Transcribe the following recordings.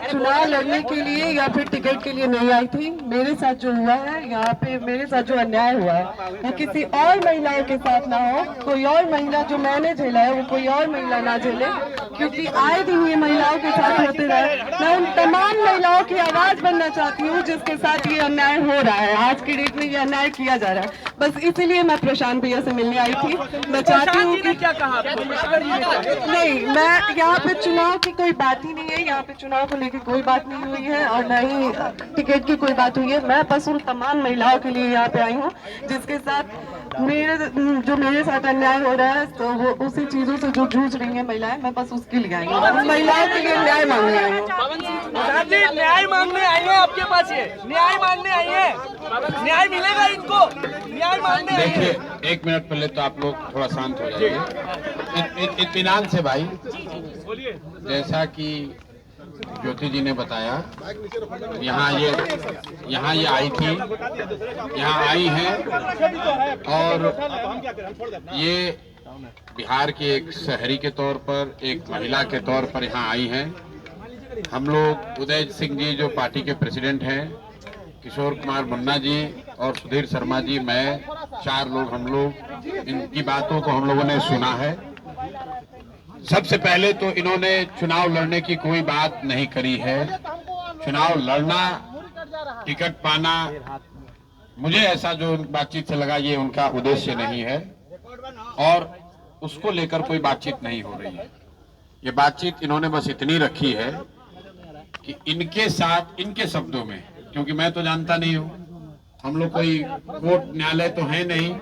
चुनाव लड़ने के लिए या फिर टिकट के लिए नहीं आई थी। मेरे साथ जो हुआ है यहाँ पे, मेरे साथ जो अन्याय हुआ है वो किसी और महिलाओं के साथ ना हो। कोई और महिला जो मैंने झेला है वो कोई और महिला ना झेले, क्योंकि आए दिन ये महिलाओं के साथ होते रहे। मैं उन तमाम महिलाओं की आवाज बनना चाहती हूँ जिसके साथ ये अन्याय हो रहा है, आज की डेट में ये अन्याय किया जा रहा है। बस इसीलिए मैं प्रशांत भैया से मिलने आई थी। मैं चाहती हूँ कि क्या कहा नहीं, मैं यहाँ पे चुनाव की कोई बात ही नहीं है, यहाँ पे चुनाव को लेकर कोई बात नहीं हुई है और न ही टिकट की कोई बात हुई है। मैं बस उन तमाम महिलाओं के लिए यहाँ पे आई हूँ जिसके साथ मेरे साथ अन्याय हो रहा है, तो वो उसी चीजों से जो जूझ रही है महिलाएं, मैं बस उसके लिए आई हूँ, महिलाओं के लिए न्याय मांगने आई हूँ। न्याय मांगने आई है आपके पास, ये न्याय मांगने आई है, न्याय मिलेगा इनको, न्याय मांगने आई है। देखिए, एक मिनट पहले तो आप लोग थोड़ा शांत हो जाइए, इत्मीनान से भाई। जैसा कि ज्योति जी ने बताया, यहाँ ये आई थी, यहाँ आई है और ये बिहार के एक शहरी के तौर पर, एक महिला के तौर पर यहाँ आई हैं। हम लोग उदय सिंह जी जो पार्टी के प्रेसिडेंट हैं, किशोर कुमार मुन्ना जी और सुधीर शर्मा जी, मैं, 4 लोग, हम लोग इनकी बातों को हम लोगों ने सुना है। सबसे पहले तो इन्होंने चुनाव लड़ने की कोई बात नहीं करी है। चुनाव लड़ना, टिकट पाना, मुझे ऐसा जो बातचीत से लगा ये उनका उद्देश्य नहीं है और उसको लेकर कोई बातचीत नहीं हो रही है। ये बातचीत इन्होंने बस इतनी रखी है कि इनके साथ, इनके शब्दों में, क्योंकि मैं तो जानता नहीं हूँ, हम लोग कोई कोर्ट न्यायालय तो है नहीं,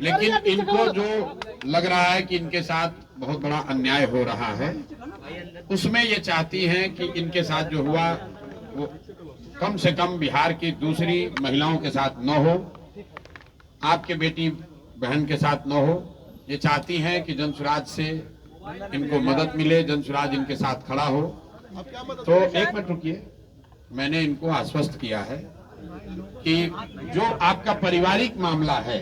लेकिन इनको जो लग रहा है कि इनके साथ बहुत बड़ा अन्याय हो रहा है, उसमें ये चाहती हैं कि इनके साथ जो हुआ वो कम से कम बिहार की दूसरी महिलाओं के साथ न हो, आपके बेटी बहन के साथ न हो। ये चाहती हैं कि जनसुराज से इनको मदद मिले, जनसुराज इनके साथ खड़ा हो। तो एक मिनट रुकिए, मैंने इनको आश्वस्त किया है कि जो आपका पारिवारिक मामला है,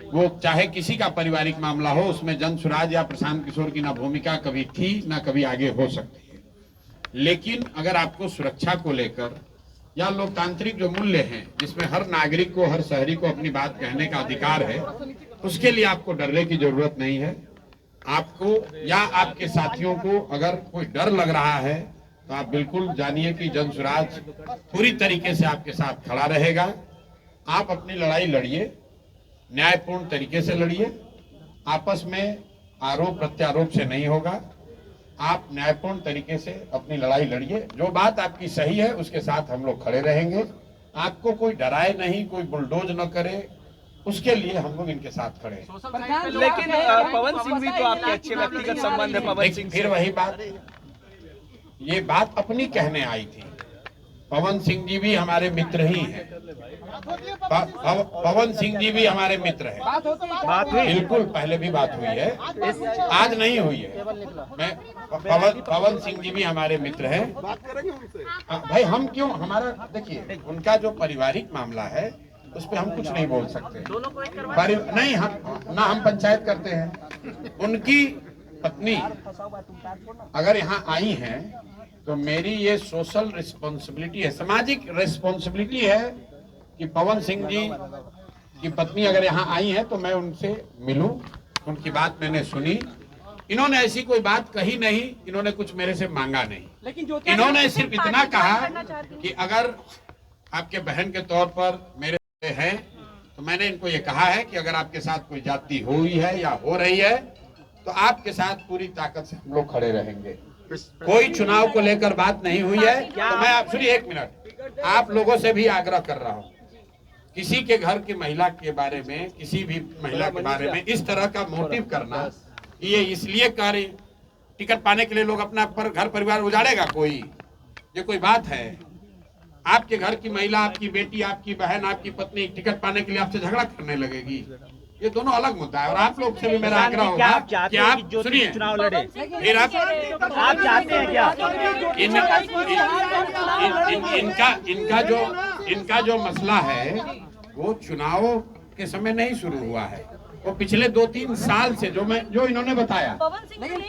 वो चाहे किसी का पारिवारिक मामला हो, उसमें जनसुराज या प्रशांत किशोर की ना भूमिका कभी थी ना कभी आगे हो सकती है। लेकिन अगर आपको सुरक्षा को लेकर या लोकतांत्रिक जो मूल्य हैं, जिसमें हर नागरिक को, हर शहरी को अपनी बात कहने का अधिकार है, उसके लिए आपको डरने की जरूरत नहीं है। आपको या आपके साथियों को अगर कोई डर लग रहा है तो आप बिल्कुल जानिए कि जनसुराज पूरी तरीके से आपके साथ खड़ा रहेगा। आप अपनी लड़ाई लड़िए, न्यायपूर्ण तरीके से लड़िए, आपस में आरोप प्रत्यारोप से नहीं होगा। आप न्यायपूर्ण तरीके से अपनी लड़ाई लड़िए, जो बात आपकी सही है उसके साथ हम लोग खड़े रहेंगे। आपको कोई डराए नहीं, कोई बुलडोज न करे, उसके लिए हम लोग इनके साथ खड़े हैं। लेकिन पवन सिंह भी तो आपके अच्छे व्यक्तिगत संबंध है पवन सिंह से। फिर वही बात, ये बात अपनी कहने आई थी। पवन सिंह जी भी हमारे मित्र ही हैं। पवन सिंह जी भी हमारे मित्र हैं। बात हुई, बिल्कुल पहले भी बात हुई है, आज नहीं हुई है। मैं पवन सिंह जी भी हमारे मित्र हैं। भाई हम क्यों, हमारा देखिए, उनका जो पारिवारिक मामला है उस पर हम कुछ नहीं बोल सकते, नहीं, हम पंचायत करते हैं। उनकी पत्नी अगर यहाँ आई हैं तो मेरी ये सोशल रिस्पॉन्सिबिलिटी है, सामाजिक रिस्पॉन्सिबिलिटी है कि पवन सिंह जी की पत्नी अगर यहाँ आई है तो मैं उनसे मिलूं। उनकी बात मैंने सुनी, इन्होंने ऐसी कोई बात कही नहीं, इन्होंने कुछ मेरे से मांगा नहीं। इन्होंने सिर्फ इतना कहा कि अगर आपके बहन के तौर पर मेरे हैं तो मैंने इनको ये कहा है कि अगर आपके साथ कोई जाति हुई है या हो रही है तो आपके साथ पूरी ताकत से हम लोग खड़े रहेंगे। कोई चुनाव को लेकर बात नहीं हुई है। तो मैं आप सुनिए एक मिनट, आप लोगों से भी आग्रह कर रहा हूँ, किसी के घर की महिला के बारे में, किसी भी महिला के बारे में इस तरह का मोटिव करना, ये इसलिए कर टिकट पाने के लिए लोग अपना घर परिवार उजाड़ेगा, कोई ये कोई बात है? आपके घर की महिला, आपकी बेटी, आपकी बहन, आपकी पत्नी टिकट पाने के लिए आपसे झगड़ा करने लगेगी, ये दोनों अलग मुद्दा है। और आप लोग से भी मेरा आग्रह होगा कि आप सुनिए, चुनाव लड़े, फिर आप चाहते हैं क्या? इनका जो मसला है वो चुनाव के समय नहीं शुरू हुआ है, वो पिछले 2-3 साल से जो इन्होंने बताया,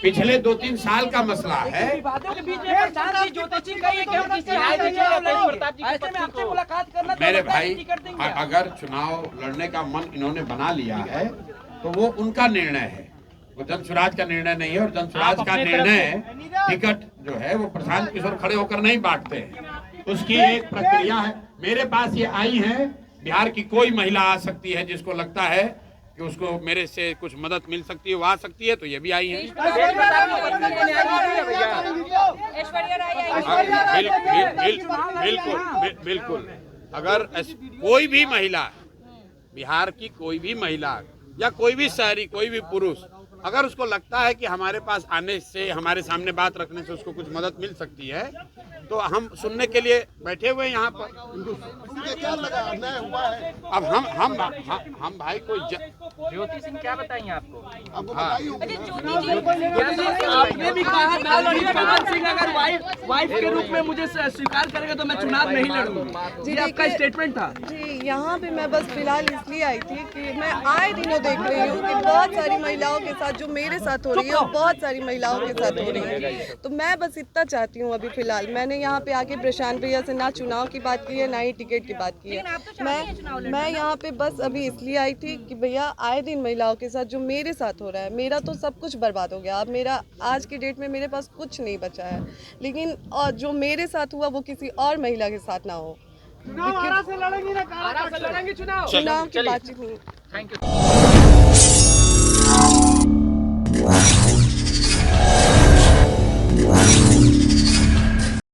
पिछले 2-3 साल का मसला है। विवादों के बीच में प्रशांत जी ज्योति सिंह का ये क्या किसी ऐसे में आपसे मुलाकात करना तो मेरे लगता है भाई, टिकट देंगे। अगर चुनाव लड़ने का मन इन्होंने बना लिया है तो वो उनका निर्णय है, वो जन स्वराज का निर्णय नहीं है। और जन स्वराज का निर्णय टिकट जो है वो प्रशांत किशोर खड़े होकर नहीं बांटते हैं, उसकी एक प्रक्रिया है। मेरे पास ये आई है, बिहार की कोई महिला आ सकती है जिसको लगता है कि उसको मेरे से कुछ मदद मिल सकती है, वो आ सकती है, तो ये भी आई है। बिल्कुल। अगर कोई भी महिला, बिहार की कोई भी महिला या कोई भी शहरी, कोई भी पुरुष, अगर उसको लगता है कि हमारे पास आने से, हमारे सामने बात रखने से उसको कुछ मदद मिल सकती है, तो हम सुनने के लिए बैठे हुए हैं यहाँ पर। क्या लगा अन्याय हुआ है? अब हम भाई को ज्योति सिंह क्या बताएंगे आपको? आपको बताइए आपने भी कहा था प्रशांत सिंह अगर वाइफ के रूप में मुझे स्वीकार करेगा तो मैं चुनाव नहीं लड़ूंगा, ये आपका स्टेटमेंट था। जी, यहाँ पे मैं बस फिलहाल इसलिए आई थी कि मैं आए दिनों देख रही हूँ कि बहुत सारी महिलाओं के साथ जो मेरे साथ हो रही है और बहुत सारी महिलाओं के साथ हो रही है। तो मैं बस इतना चाहती हूँ अभी फिलहाल, मैंने यहाँ पे आके प्रशांत भैया से ना चुनाव की बात की है, ना ही टिकट की बात की है। मैं यहाँ पे बस अभी इसलिए आई थी कि भैया आए दिन महिलाओं के साथ जो मेरे साथ हो रहा है, मेरा तो सब कुछ बर्बाद हो गया। अब मेरा आज की डेट में मेरे पास कुछ नहीं बचा है, लेकिन और जो मेरे साथ हुआ वो किसी और महिला के साथ ना हो। चुनाव की बातचीत नहीं। Thank you.